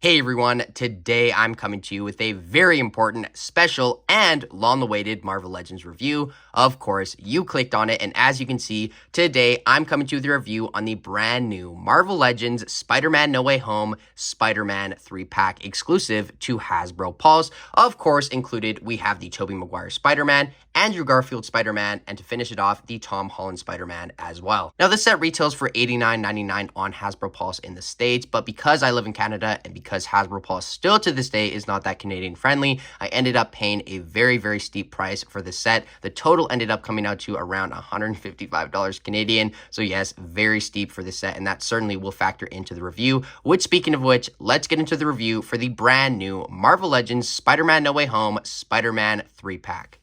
Hey everyone, today I'm coming to you with a very important, special, and long-awaited Marvel Legends review. Of course, you clicked on it, and as you can see, today I'm coming to you with a review on the brand new Marvel Legends Spider-Man No Way Home Spider-Man 3-pack exclusive to Hasbro Pulse. Of course, included, we have the Tobey Maguire Spider-Man, Andrew Garfield Spider-Man, and to finish it off, the Tom Holland Spider-Man as well. Now, this set retails for $89.99 on Hasbro Pulse in the States, but because I live in Canada and because Hasbro Pulse still to this day is not that Canadian friendly, I ended up paying a very, very steep price for the set. The total ended up coming out to around $155 Canadian. So yes, very steep for the set, and that certainly will factor into the review. Which, speaking of which, let's get into the review for the brand new Marvel Legends Spider-Man No Way Home Spider-Man 3-pack.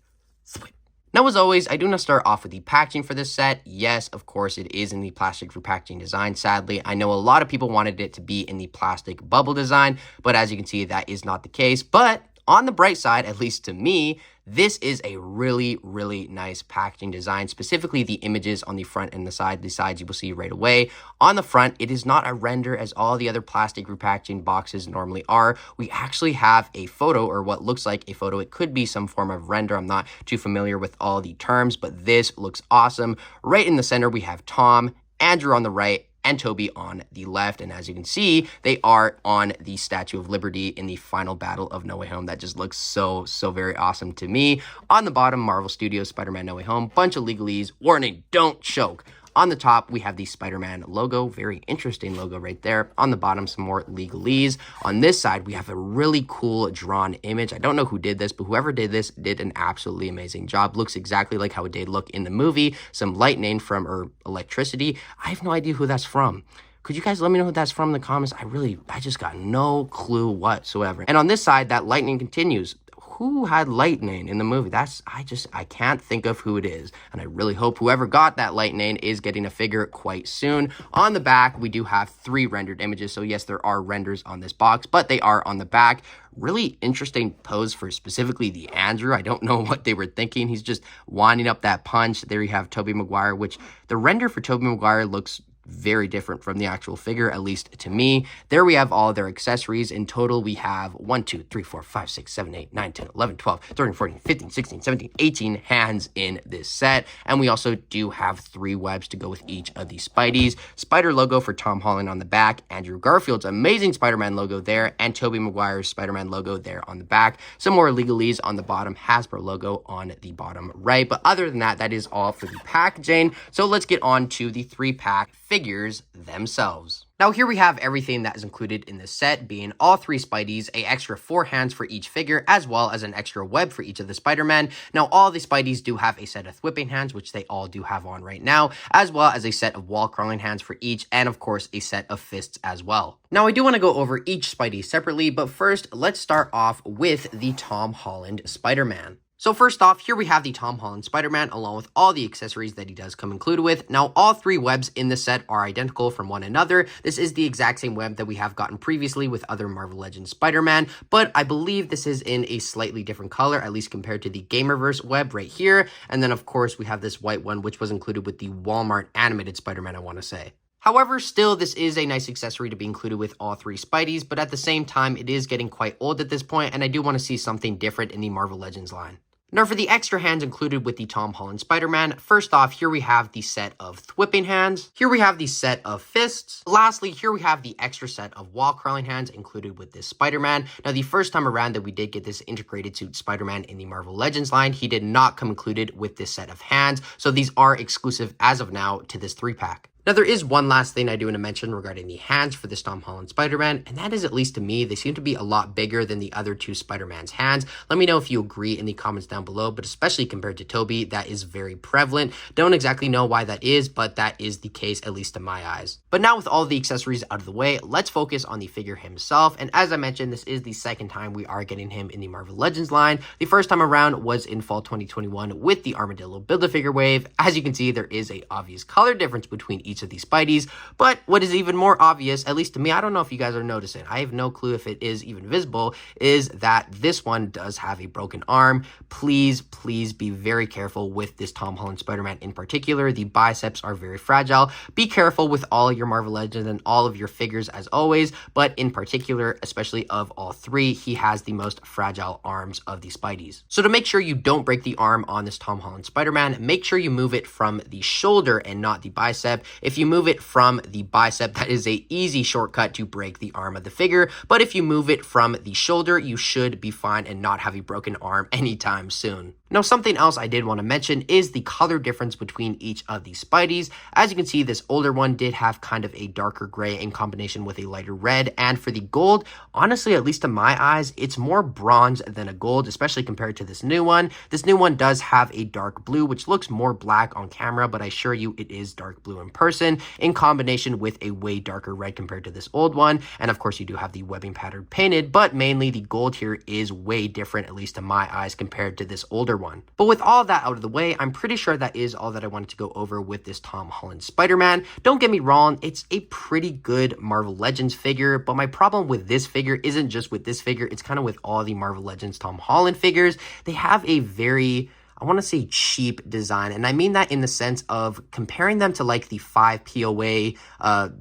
Now, as always, I do not start off with the packaging for this set. Yes, of course, it is in the plastic free packaging design. Sadly, I know a lot of people wanted it to be in the plastic bubble design, but as you can see, that is not the case. But on the bright side, at least to me, this is a really, really nice packaging design, specifically the images on the front and the side. The sides you will see right away. On the front, it is not a render as all the other plastic repackaging boxes normally are. We actually have a photo, or what looks like a photo. It could be some form of render. I'm not too familiar with all the terms, but this looks awesome. Right in the center, we have Tom, Andrew on the right, and Tobey on the left. And as you can see, they are on the Statue of Liberty in the final battle of No Way Home. That just looks so very awesome to me. On the bottom, Marvel Studios Spider-Man No Way Home. Bunch of legalese. Warning, don't choke. On the top, we have the Spider-Man logo. Very interesting logo right there. On the bottom, some more legalese. On this side, we have a really cool drawn image. I don't know who did this, but whoever did this did an absolutely amazing job. Looks exactly like how it did look in the movie. Some lightning from, or electricity. I have no idea who that's from. Could you guys let me know who that's from in the comments? I just got no clue whatsoever. And on this side, that lightning continues. Who had lightning in the movie? I can't think of who it is. And I really hope whoever got that lightning is getting a figure quite soon. On the back, we do have 3 rendered images. So yes, there are renders on this box, but they are on the back. Really interesting pose for specifically the Andrew. I don't know what they were thinking. He's just winding up that punch. There you have Tobey Maguire, which the render for Tobey Maguire looks very different from the actual figure, at least to me. There we have all their accessories. In total, we have 1, 2, 3, 4, 5, 6, 7, 8, 9, 10, 11, 12, 13, 14, 15, 16, 17, 18 hands in this set. And we also do have 3 webs to go with each of the Spideys. Spider logo for Tom Holland on the back, Andrew Garfield's amazing Spider-Man logo there, and Tobey Maguire's Spider-Man logo there on the back. Some more legalese on the bottom, Hasbro logo on the bottom right. But other than that, that is all for the packaging. So let's get on to the 3-pack figures themselves. Now, here we have everything that is included in this set, being all 3 Spideys, a extra 4 hands for each figure, as well as an extra web for each of the Spider-Men. Now, all the Spideys do have a set of whipping hands, which they all do have on right now, as well as a set of wall-crawling hands for each, and of course, a set of fists as well. Now, I do want to go over each Spidey separately, but first, let's start off with the Tom Holland Spider-Man. So first off, here we have the Tom Holland Spider-Man along with all the accessories that he does come included with. Now, all 3 webs in the set are identical from one another. This is the exact same web that we have gotten previously with other Marvel Legends Spider-Man, but I believe this is in a slightly different color, at least compared to the Gamerverse web right here. And then, of course, we have this white one, which was included with the Walmart animated Spider-Man, I want to say. However, still, this is a nice accessory to be included with all 3 Spideys, but at the same time, it is getting quite old at this point, and I do want to see something different in the Marvel Legends line. Now, for the extra hands included with the Tom Holland Spider-Man, first off, here we have the set of whipping hands. Here we have the set of fists. Lastly, here we have the extra set of wall-crawling hands included with this Spider-Man. Now, the first time around that we did get this integrated suit Spider-Man in the Marvel Legends line, he did not come included with this set of hands. So these are exclusive as of now to this 3-pack. Now, there is one last thing I do want to mention regarding the hands for this Tom Holland Spider-Man, and that is, at least to me, they seem to be a lot bigger than the other 2 Spider-Man's hands. Let me know if you agree in the comments down below, but especially compared to Tobey, that is very prevalent. Don't exactly know why that is, but that is the case, at least in my eyes. But now with all the accessories out of the way, let's focus on the figure himself. And as I mentioned, this is the second time we are getting him in the Marvel Legends line. The first time around was in fall 2021 with the Armadillo Build-A-Figure wave. As you can see, there is an obvious color difference between each each of these Spideys. But what is even more obvious, at least to me, I don't know if you guys are noticing, I have no clue if it is even visible, is that this one does have a broken arm. Please be very careful with this Tom Holland Spider-Man in particular. The biceps are very fragile. Be careful with all your Marvel Legends and all of your figures as always, but in particular, especially of all three, he has the most fragile arms of the Spideys. So to make sure you don't break the arm on this Tom Holland Spider-Man, make sure you move it from the shoulder and not the bicep. If you move it from the bicep, that is a easy shortcut to break the arm of the figure, but if you move it from the shoulder, you should be fine and not have a broken arm anytime soon. Now, something else I did want to mention is the color difference between each of these Spideys. As you can see, this older one did have kind of a darker gray in combination with a lighter red, and for the gold, honestly, at least to my eyes, it's more bronze than a gold, especially compared to this new one. This new one does have a dark blue, which looks more black on camera, but I assure you it is dark blue in person, in combination with a way darker red compared to this old one. And of course, you do have the webbing pattern painted, but mainly the gold here is way different, at least to my eyes, compared to this older one. But with all that out of the way, I'm pretty sure that is all that I wanted to go over with this Tom Holland Spider-Man. Don't get me wrong, it's a pretty good Marvel Legends figure, but my problem with this figure isn't just with this figure, it's kind of with all the Marvel Legends Tom Holland figures. They have a very, I want to say, cheap design, and I mean that in the sense of comparing them to like the 5 POA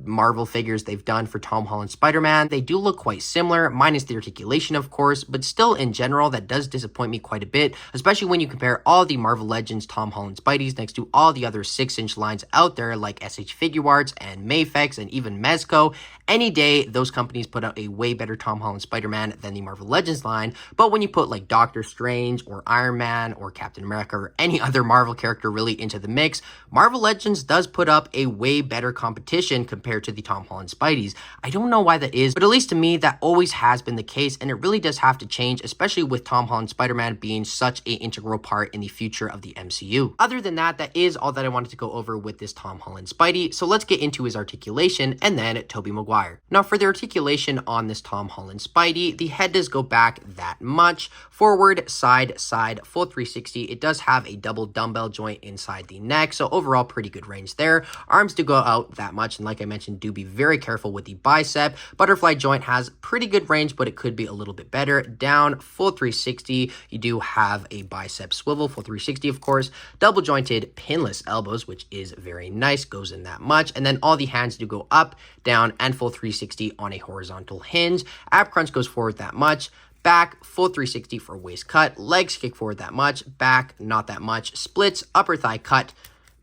Marvel figures they've done for Tom Holland Spider-Man. They do look quite similar, minus the articulation of course, but still in general that does disappoint me quite a bit, especially when you compare all the Marvel Legends Tom Holland Spideys next to all the other 6-inch lines out there like SH Figuarts and Mafex and even Mezco. Any day, those companies put out a way better Tom Holland Spider-Man than the Marvel Legends line, but when you put like Doctor Strange or Iron Man or Captain America or any other Marvel character really into the mix, Marvel Legends does put up a way better competition compared to the Tom Holland Spideys. I don't know why that is, but at least to me, that always has been the case, and it really does have to change, especially with Tom Holland Spider-Man being such an integral part in the future of the MCU. Other than that, that is all that I wanted to go over with this Tom Holland Spidey, so let's get into his articulation and then Tobey Maguire. Now, for the articulation on this Tom Holland Spidey, the head does go back that much. Forward, side, full 360. It does have a double dumbbell joint inside the neck, so overall pretty good range there. Arms do go out that much, and like I mentioned, do be very careful with the bicep. Butterfly joint has pretty good range, but it could be a little bit better. Down, full 360. You do have a bicep swivel, full 360 of course. Double jointed pinless elbows, which is very nice, goes in that much. And then all the hands do go up, down, and full 360 on a horizontal hinge. Ab crunch goes forward that much. Back, full 360 for waist cut. Legs kick forward that much. Back, not that much. Splits, upper thigh cut.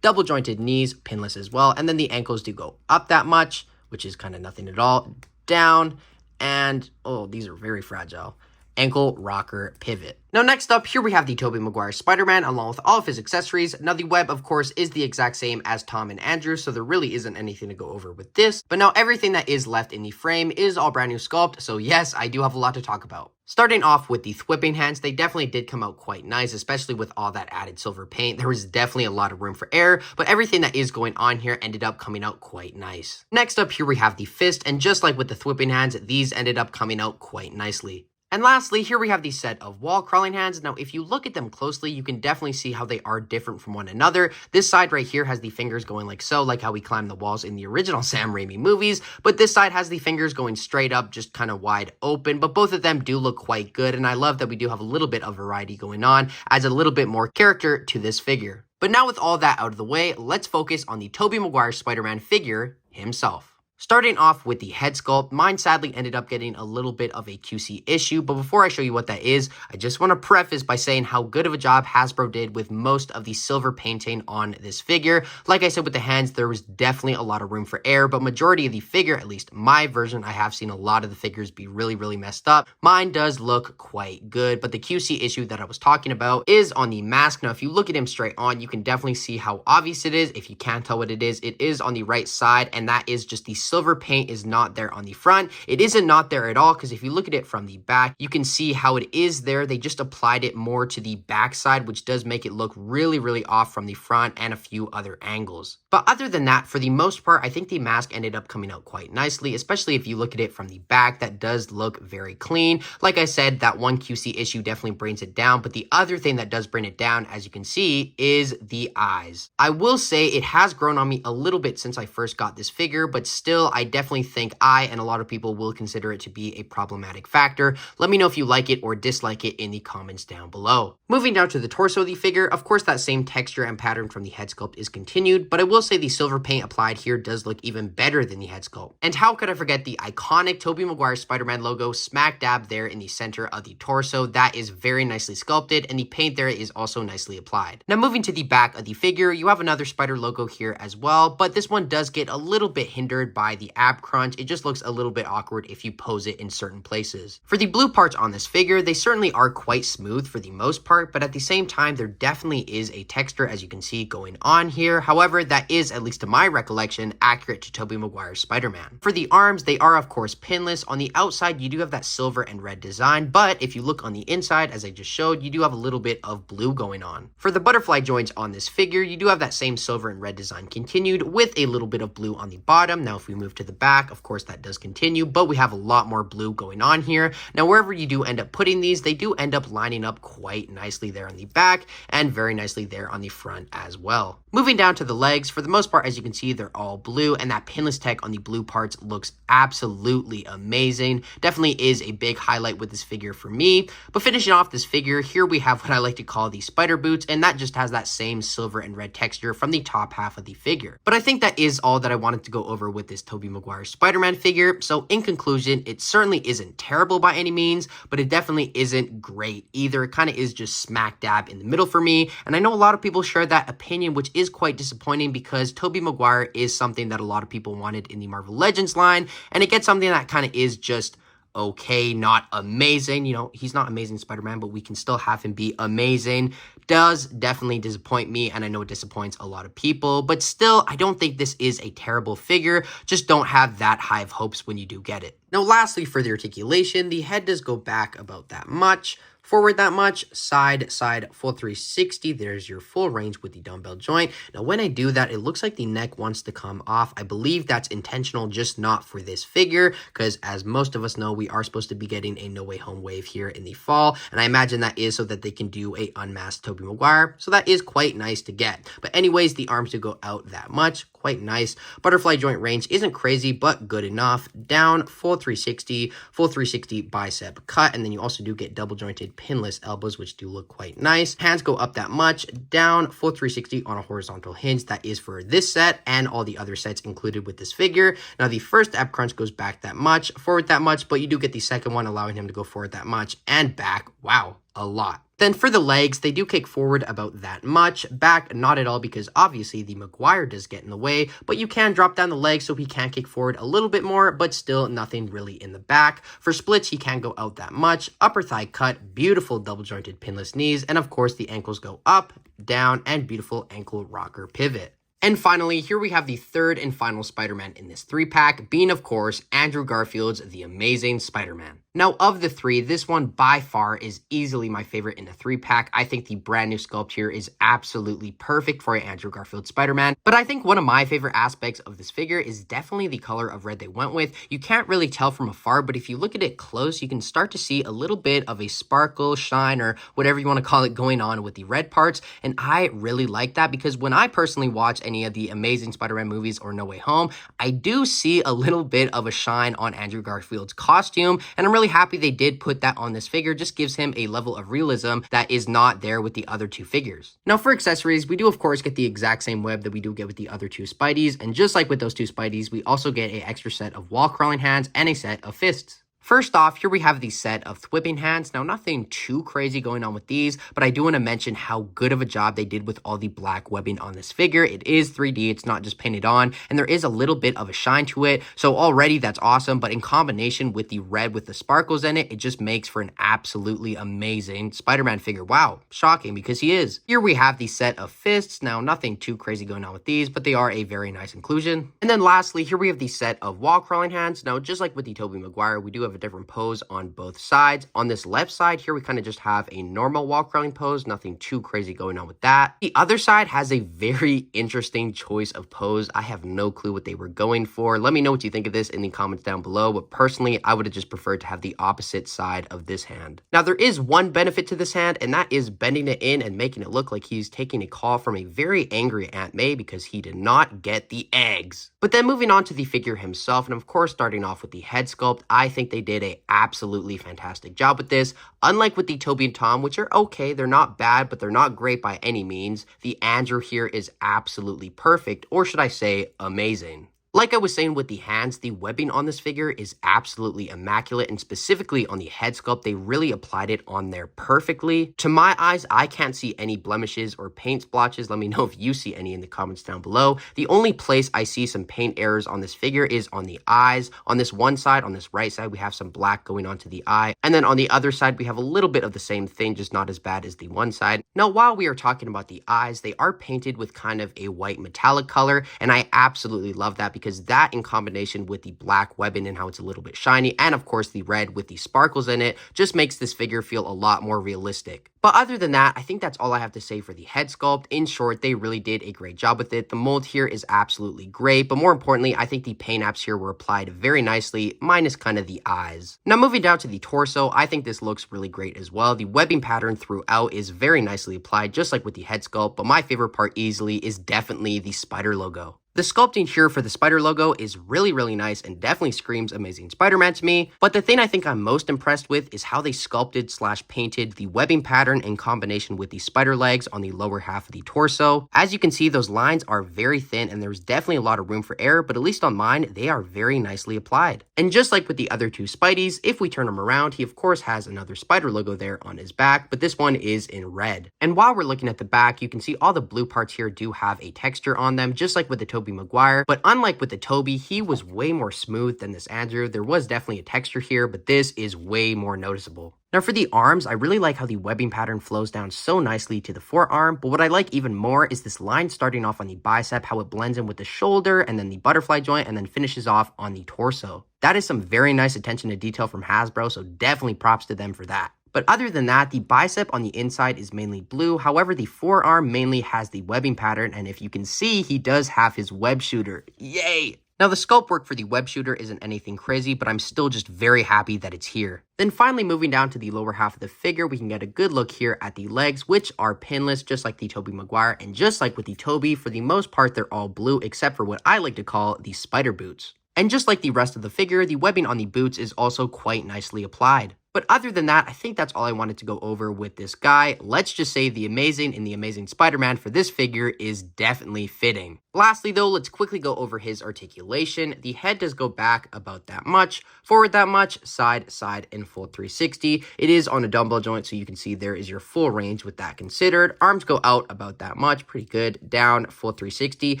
Double jointed knees, pinless as well. And then the ankles do go up that much, which is kind of nothing at all. Down, and, oh, these are very fragile. Ankle rocker pivot. Now, next up, here we have the Tobey Maguire Spider-Man along with all of his accessories. Now, the web, of course, is the exact same as Tom and Andrew, so there really isn't anything to go over with this. But now, everything that is left in the frame is all brand new sculpt, so yes, I do have a lot to talk about. Starting off with the thwipping hands, they definitely did come out quite nice, especially with all that added silver paint. There was definitely a lot of room for error, but everything that is going on here ended up coming out quite nice. Next up, here we have the fist, and just like with the thwipping hands, these ended up coming out quite nicely. And lastly, here we have the set of wall crawling hands. Now, if you look at them closely, you can definitely see how they are different from one another. This side right here has the fingers going like so, like how we climb the walls in the original Sam Raimi movies. But this side has the fingers going straight up, just kind of wide open. But both of them do look quite good. And I love that we do have a little bit of variety going on, adds a little bit more character to this figure. But now with all that out of the way, let's focus on the Tobey Maguire Spider-Man figure himself. Starting off with the head sculpt, mine sadly ended up getting a little bit of a QC issue, but before I show you what that is, I just want to preface by saying how good of a job Hasbro did with most of the silver painting on this figure. Like I said with the hands, there was definitely a lot of room for error, but majority of the figure, at least my version, I have seen a lot of the figures be really messed up. Mine does look quite good, but the QC issue that I was talking about is on the mask. Now, if you look at him straight on, you can definitely see how obvious it is. If you can't tell what it is on the right side, and that is just the silver paint is not there on the front. It isn't not there at all, because if you look at it from the back, you can see how it is there. They just applied it more to the back side, which does make it look really, really off from the front and a few other angles. But other than that, for the most part, I think the mask ended up coming out quite nicely, especially if you look at it from the back. That does look very clean. Like I said, that one QC issue definitely brings it down, but the other thing that does bring it down, as you can see, is the eyes. I will say it has grown on me a little bit since I first got this figure, but still, I definitely think I and a lot of people will consider it to be a problematic factor. Let me know if you like it or dislike it in the comments down below. Moving down to the torso of the figure, of course that same texture and pattern from the head sculpt is continued, but I will say the silver paint applied here does look even better than the head sculpt. And how could I forget the iconic Tobey Maguire Spider-Man logo smack dab there in the center of the torso? That is very nicely sculpted, and the paint there is also nicely applied. Now moving to the back of the figure, you have another spider logo here as well, but this one does get a little bit hindered by the ab crunch. It just looks a little bit awkward if you pose it in certain places. For the blue parts on this figure, they certainly are quite smooth for the most part, but at the same time, there definitely is a texture, as you can see, going on here. However, that is, at least to my recollection, accurate to Tobey Maguire's Spider-Man. For the arms, they are of course pinless. On the outside, you do have that silver and red design, but if you look on the inside, as I just showed, you do have a little bit of blue going on. For the butterfly joints on this figure, you do have that same silver and red design continued with a little bit of blue on the bottom. Now, if we move to the back, of course, that does continue, but we have a lot more blue going on here. Now, wherever you do end up putting these, they do end up lining up quite nicely there on the back and very nicely there on the front as well. Moving down to the legs, for the most part, as you can see, they're all blue, and that pinless tech on the blue parts looks absolutely amazing. Definitely is a big highlight with this figure for me. But finishing off this figure, here we have what I like to call the spider boots, and that just has that same silver and red texture from the top half of the figure. But I think that is all that I wanted to go over with this Tobey Maguire Spider-Man figure. So in conclusion, it certainly isn't terrible by any means, but it definitely isn't great either. It kind of is just smack dab in the middle for me, and I know a lot of people share that opinion, which is quite disappointing because Tobey Maguire is something that a lot of people wanted in the Marvel Legends line, and it gets something that kind of is just okay, not amazing. You know, he's not amazing Spider-Man, but we can still have him be amazing. Does definitely disappoint me, and I know it disappoints a lot of people, but still, I don't think this is a terrible figure. Just don't have that high of hopes when you do get it. Now, lastly, for the articulation, the head does go back about that much, forward that much, side, full 360. There's your full range with the dumbbell joint. Now, when I do that, it looks like the neck wants to come off. I believe that's intentional, just not for this figure, because as most of us know, we are supposed to be getting a No Way Home wave here in the fall, and I imagine that is so that they can do a unmasked Tobey Maguire, so that is quite nice to get. But anyways, the arms do go out that much. Quite nice. Butterfly joint range isn't crazy, but good enough. Down, full 360 bicep cut, and then you also do get double jointed pinless elbows, which do look quite nice. Hands go up that much. Down, full 360 on a horizontal hinge. That is for this set and all the other sets included with this figure. Now, the first ab crunch goes back that much, forward that much, but you do get the second one, allowing him to go forward that much and back. Wow, a lot. Then for the legs, they do kick forward about that much. Back, not at all, because obviously the Maguire does get in the way, but you can drop down the legs so he can kick forward a little bit more, but still nothing really in the back. For splits, he can go out that much. Upper thigh cut, beautiful double jointed pinless knees, and of course the ankles go up, down, and beautiful ankle rocker pivot. And finally, here we have the third and final Spider-Man in this 3-pack, being, of course, Andrew Garfield's The Amazing Spider-Man. Now, of the three, this one by far is easily my favorite in the 3-pack. I think the brand new sculpt here is absolutely perfect for Andrew Garfield Spider-Man. But I think one of my favorite aspects of this figure is definitely the color of red they went with. You can't really tell from afar, but if you look at it close, you can start to see a little bit of a sparkle, shine, or whatever you want to call it going on with the red parts. And I really like that because when I personally watch any of the Amazing Spider-Man movies or No Way Home, I do see a little bit of a shine on Andrew Garfield's costume, and I'm really happy they did put that on this figure. Just gives him a level of realism that is not there with the other two figures. Now, for accessories, we do of course get the exact same web that we do get with the other two Spideys, and just like with those two Spideys, we also get an extra set of wall crawling hands and a set of fists. First off, here we have the set of whipping hands. Now, nothing too crazy going on with these, but I do want to mention how good of a job they did with all the black webbing on this figure. It is 3D, it's not just painted on, and there is a little bit of a shine to it, so already that's awesome, but in combination with the red with the sparkles in it, it just makes for an absolutely amazing Spider-Man figure. Wow, shocking, because he is. Here we have the set of fists. Now, nothing too crazy going on with these, but they are a very nice inclusion. And then lastly, here we have the set of wall crawling hands. Now, just like with the Tobey Maguire, we do have a different pose on both sides. On this left side here, we kind of just have a normal wall crawling pose, nothing too crazy going on with that. The other side has a very interesting choice of pose. I have no clue what they were going for. Let me know what you think of this in the comments down below, but personally, I would have just preferred to have the opposite side of this hand. Now, there is one benefit to this hand, and that is bending it in and making it look like he's taking a call from a very angry Aunt May because he did not get the eggs. But then moving on to the figure himself, and of course, starting off with the head sculpt, I think they did a absolutely fantastic job with this. Unlike with the Tobey and Tom, which are okay, they're not bad, but they're not great by any means, the Andrew here is absolutely perfect, or should I say, amazing. Like I was saying with the hands, the webbing on this figure is absolutely immaculate, and specifically on the head sculpt, they really applied it on there perfectly. To my eyes, I can't see any blemishes or paint splotches. Let me know if you see any in the comments down below. The only place I see some paint errors on this figure is on the eyes. On this one side, on this right side, we have some black going onto the eye, and then on the other side, we have a little bit of the same thing, just not as bad as the one side. Now, while we are talking about the eyes, they are painted with kind of a white metallic color, and I absolutely love that because that in combination with the black webbing and how it's a little bit shiny, and of course the red with the sparkles in it, just makes this figure feel a lot more realistic. But other than that, I think that's all I have to say for the head sculpt. In short, they really did a great job with it. The mold here is absolutely great, but more importantly, I think the paint apps here were applied very nicely, minus kind of the eyes. Now moving down to the torso, I think this looks really great as well. The webbing pattern throughout is very nicely applied, just like with the head sculpt, but my favorite part easily is definitely the spider logo. The sculpting here for the spider logo is really, really nice and definitely screams Amazing Spider-Man to me. But the thing I think I'm most impressed with is how they sculpted / painted the webbing pattern in combination with the spider legs on the lower half of the torso. As you can see, those lines are very thin and there's definitely a lot of room for error, but at least on mine, they are very nicely applied. And just like with the other two Spideys, if we turn him around, he of course has another spider logo there on his back, but this one is in red. And while we're looking at the back, you can see all the blue parts here do have a texture on them, just like with the Tobey Maguire, but unlike with the Tobey, he was way more smooth than this Andrew. There was definitely a texture here, but this is way more noticeable. Now for the arms, I really like how the webbing pattern flows down so nicely to the forearm, but what I like even more is this line starting off on the bicep, how it blends in with the shoulder and then the butterfly joint and then finishes off on the torso. That is some very nice attention to detail from Hasbro, so definitely props to them for that. But other than that, the bicep on the inside is mainly blue. However, the forearm mainly has the webbing pattern. And if you can see, he does have his web shooter. Yay! Now, the sculpt work for the web shooter isn't anything crazy, but I'm still just very happy that it's here. Then finally moving down to the lower half of the figure, we can get a good look here at the legs, which are pinless, just like the Tobey Maguire. And just like with the Tobey, for the most part, they're all blue, except for what I like to call the spider boots. And just like the rest of the figure, the webbing on the boots is also quite nicely applied. But other than that, I think that's all I wanted to go over with this guy. Let's just say the Amazing in the Amazing Spider-Man for this figure is definitely fitting. Lastly though, let's quickly go over his articulation. The head does go back about that much, forward that much, side, and full 360. It is on a dumbbell joint, so you can see there is your full range with that considered. Arms go out about that much, pretty good. Down, full 360.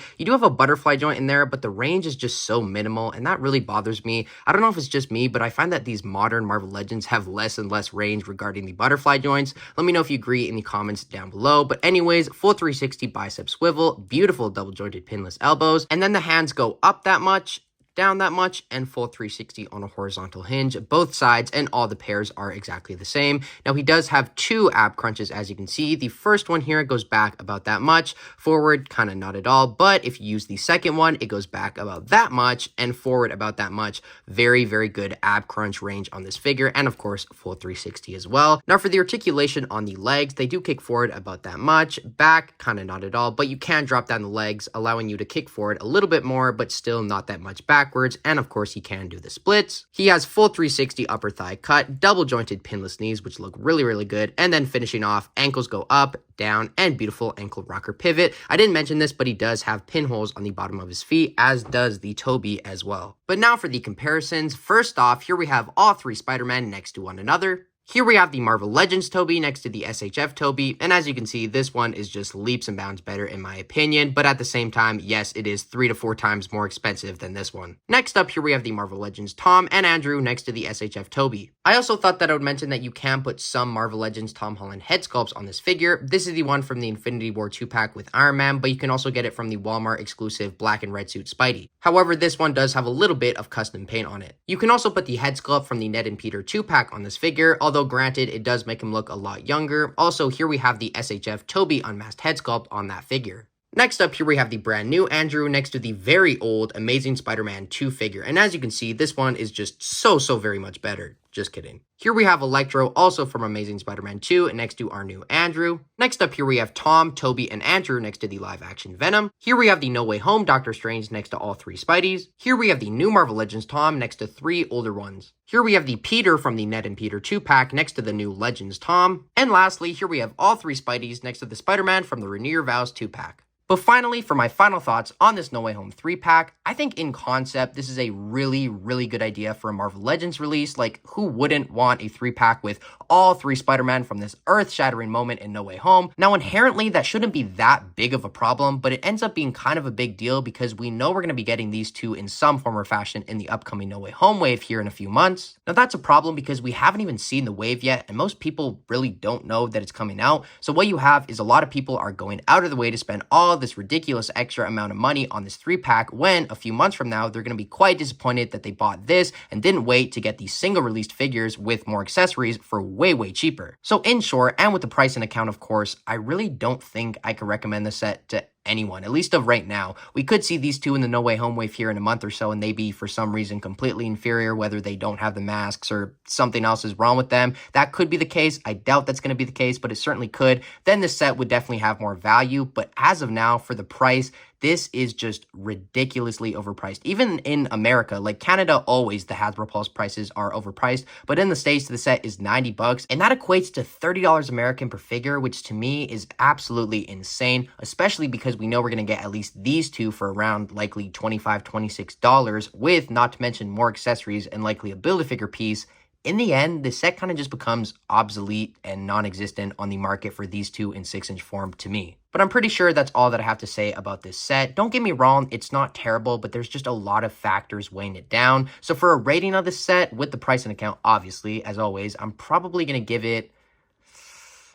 You do have a butterfly joint in there, but the range is just so minimal, and that really bothers me. I don't know if it's just me, but I find that these modern Marvel Legends have less and less range regarding the butterfly joints. Let me know if you agree in the comments down below. But anyways, full 360 bicep swivel, beautiful double jointed pinless elbows, and then the hands go up that much, down that much, and full 360 on a horizontal hinge. Both sides and all the pairs are exactly the same. Now he does have two ab crunches, as you can see. The first one here goes back about that much, forward kind of not at all, but if you use the second one, it goes back about that much and forward about that much. Very, very good ab crunch range on this figure, and of course full 360 as well. Now for the articulation on the legs, they do kick forward about that much, back kind of not at all, but you can drop down the legs, allowing you to kick forward a little bit more, but still not that much back. backwards, and of course he can do the splits. He has full 360 upper thigh cut, double jointed pinless knees, which look really, really good, and then finishing off, ankles go up, down, and beautiful ankle rocker pivot. I didn't mention this, but he does have pinholes on the bottom of his feet, as does the Tobey as well. But now for the comparisons. First off, here we have all three Spider-Man next to one another. Here we have the Marvel Legends Tobey next to the SHF Tobey, and as you can see, this one is just leaps and bounds better in my opinion, but at the same time, yes, it is 3 to 4 times more expensive than this one. Next up, here we have the Marvel Legends Tom and Andrew next to the SHF Tobey. I also thought that I would mention that you can put some Marvel Legends Tom Holland head sculpts on this figure. This is the one from the Infinity War 2-pack with Iron Man, but you can also get it from the Walmart exclusive black and red suit Spidey. However, this one does have a little bit of custom paint on it. You can also put the head sculpt from the Ned and Peter 2-pack on this figure, although granted, it does make him look a lot younger. Also, here we have the SHF Tobey unmasked head sculpt on that figure. Next up, here we have the brand new Andrew next to the very old Amazing Spider-Man 2 figure. And as you can see, this one is just so very much better. Just kidding. Here we have Electro, also from Amazing Spider-Man 2, next to our new Andrew. Next up, here we have Tom, Tobey, and Andrew next to the live-action Venom. Here we have the No Way Home Doctor Strange next to all three Spideys. Here we have the new Marvel Legends Tom next to 3 older ones. Here we have the Peter from the Ned and Peter 2-pack next to the new Legends Tom. And lastly, here we have all 3 Spideys next to the Spider-Man from the Renew Your Vows 2-pack. But finally, for my final thoughts on this No Way Home 3-pack, I think in concept, this is a really good idea for a Marvel Legends release. Like, who wouldn't want a 3-pack with all 3 Spider-Man from this earth-shattering moment in No Way Home? Now, inherently, that shouldn't be that big of a problem, but it ends up being kind of a big deal because we know we're going to be getting these 2 in some form or fashion in the upcoming No Way Home wave here in a few months. Now, that's a problem because we haven't even seen the wave yet, and most people really don't know that it's coming out. So what you have is a lot of people are going out of the way to spend all this ridiculous extra amount of money on this 3-pack when a few months from now they're going to be quite disappointed that they bought this and didn't wait to get these single released figures with more accessories for way cheaper. So in short, and with the price in account of course, I really don't think I could recommend the set to anyone, at least of right now. We could see these 2 in the No Way Home wave here in a month or so, and they be for some reason completely inferior, whether they don't have the masks or something else is wrong with them. That could be the case. I doubt that's going to be the case, but it certainly could. Then this set would definitely have more value, but as of now, for the price, this is just ridiculously overpriced. Even in America, like Canada, always the Hasbro Pulse prices are overpriced, but in the States, the set is $90, and that equates to $30 American per figure, which to me is absolutely insane, especially because we know we're going to get at least these 2 for around likely $25, $26, with not to mention more accessories and likely a Build-A-Figure piece. In the end, the set kind of just becomes obsolete and non-existent on the market for these 2 in 6-inch form to me. But I'm pretty sure that's all that I have to say about this set. Don't get me wrong, it's not terrible, but there's just a lot of factors weighing it down. So for a rating of this set, with the price and account, obviously, as always, I'm probably going to give it,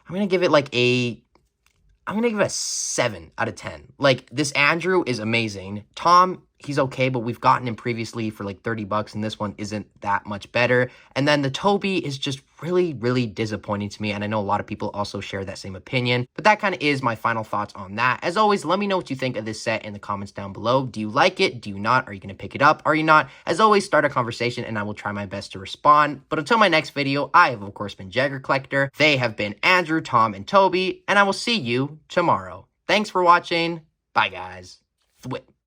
I'm going to give it a 7 out of 10. Like, this Andrew is amazing. Tom, he's okay, but we've gotten him previously for like $30, and this one isn't that much better. And then the Tobey is just really disappointing to me, and I know a lot of people also share that same opinion. But that kind of is my final thoughts on that. As always, let me know what you think of this set in the comments down below. Do you like it? Do you not? Are you going to pick it up? Are you not? As always, start a conversation, and I will try my best to respond. But until my next video, I have, of course, been Jagger Collector. They have been Andrew, Tom, and Tobey, and I will see you tomorrow. Thanks for watching. Bye, guys. Thwip.